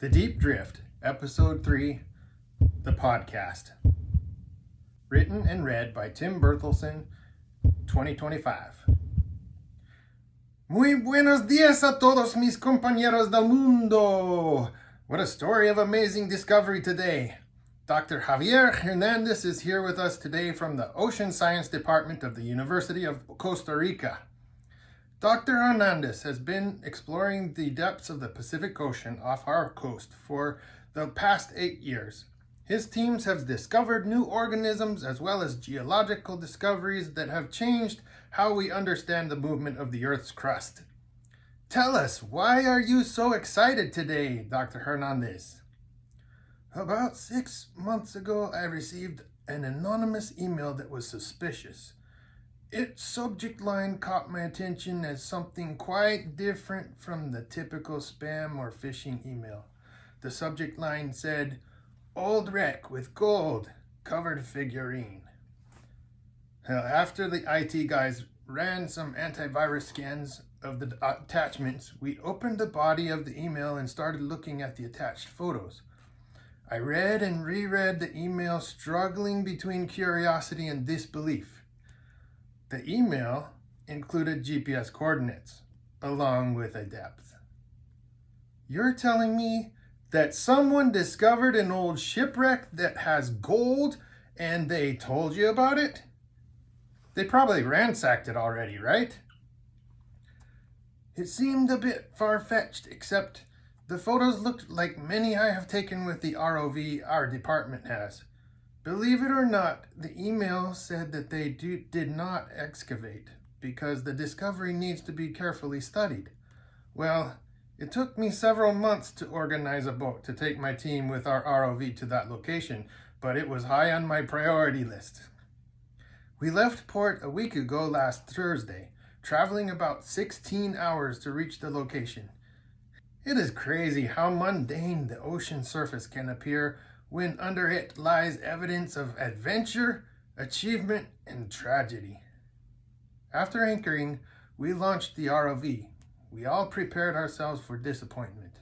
The Deep Drift, Episode 3, the podcast. Written and read by Tim Berthelsen, 2025. Muy buenos días a todos mis compañeros del mundo! What a story of amazing discovery today. Dr. Javier Hernandez is here with us today from the Ocean Science Department of the University of Costa Rica. Dr. Hernandez has been exploring the depths of the Pacific Ocean off our coast for the past 8 years. His teams have discovered new organisms as well as geological discoveries that have changed how we understand the movement of the Earth's crust. Tell us, why are you so excited today, Dr. Hernandez? About 6 months ago, I received an anonymous email that was suspicious. Its subject line caught my attention as something quite different from the typical spam or phishing email. The subject line said, "Old wreck with gold, covered figurine." After the IT guys ran some antivirus scans of the attachments, we opened the body of the email and started looking at the attached photos. I read and reread the email, struggling between curiosity and disbelief. The email included GPS coordinates, along with a depth. You're telling me that someone discovered an old shipwreck that has gold and they told you about it? They probably ransacked it already, right? It seemed a bit far-fetched, except the photos looked like many I have taken with the ROV our department has. Believe it or not, the email said that they did not excavate because the discovery needs to be carefully studied. Well, it took me several months to organize a boat to take my team with our ROV to that location, but it was high on my priority list. We left port a week ago last Thursday, traveling about 16 hours to reach the location. It is crazy how mundane the ocean surface can appear when under it lies evidence of adventure, achievement, and tragedy. After anchoring, we launched the ROV. We all prepared ourselves for disappointment.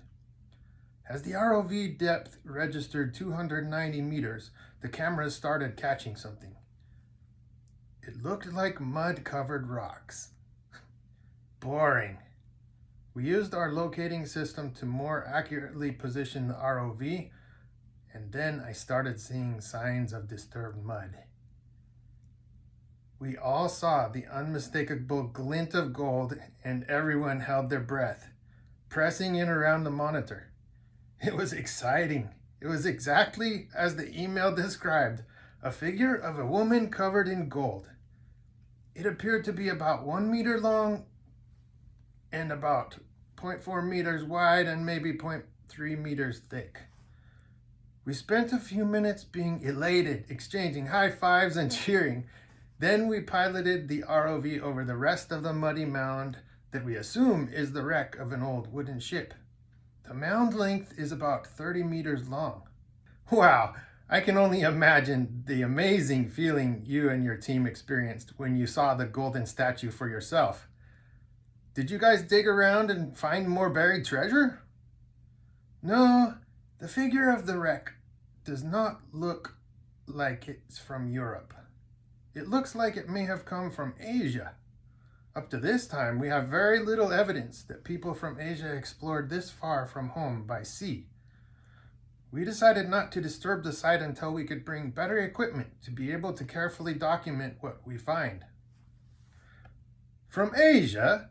As the ROV depth registered 290 meters, the cameras started catching something. It looked like mud-covered rocks. Boring. We used our locating system to more accurately position the ROV, and then I started seeing signs of disturbed mud. We all saw the unmistakable glint of gold, and everyone held their breath, pressing in around the monitor. It was exciting. It was exactly as the email described, a figure of a woman covered in gold. It appeared to be about 1 meter long and about 0.4 meters wide and maybe 0.3 meters thick. We spent a few minutes being elated, exchanging high fives and cheering. Then we piloted the ROV over the rest of the muddy mound that we assume is the wreck of an old wooden ship. The mound length is about 30 meters long. Wow, I can only imagine the amazing feeling you and your team experienced when you saw the golden statue for yourself. Did you guys dig around and find more buried treasure? No. The figure of the wreck does not look like it's from Europe. It looks like it may have come from Asia. Up to this time, we have very little evidence that people from Asia explored this far from home by sea. We decided not to disturb the site until we could bring better equipment to be able to carefully document what we find. From Asia?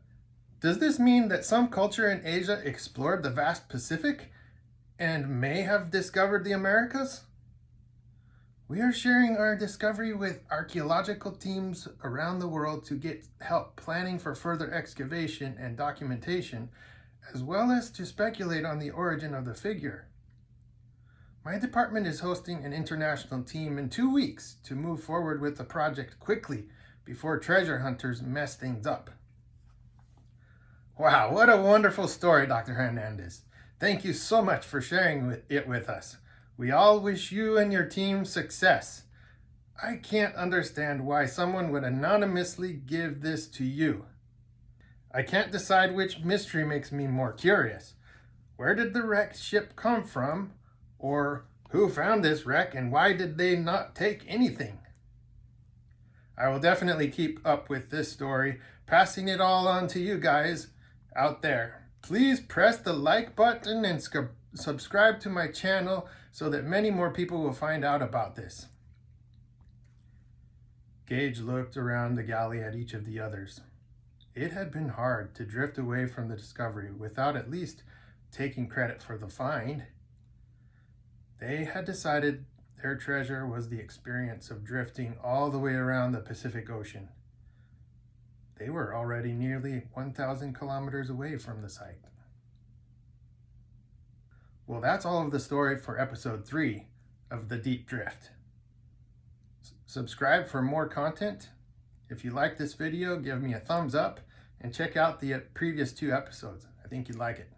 Does this mean that some culture in Asia explored the vast Pacific and may have discovered the Americas? We are sharing our discovery with archaeological teams around the world to get help planning for further excavation and documentation, as well as to speculate on the origin of the figure. My department is hosting an international team in 2 weeks to move forward with the project quickly before treasure hunters mess things up. Wow, what a wonderful story, Dr. Hernandez. Thank you so much for sharing it with us. We all wish you and your team success. I can't understand why someone would anonymously give this to you. I can't decide which mystery makes me more curious. where did the wrecked ship come from? Or who found this wreck and why did they not take anything? I will definitely keep up with this story, passing it all on to you guys out there. Please press the like button and subscribe to my channel so that many more people will find out about this. Gage looked around the galley at each of the others. It had been hard to drift away from the discovery without at least taking credit for the find. They had decided their treasure was the experience of drifting all the way around the Pacific Ocean. They were already nearly 1,000 kilometers away from the site. Well, that's all of the story for episode 3 of The Deep Drift. Subscribe for more content. If you like this video, give me a thumbs up and check out the previous 2 episodes. I think you'd like it.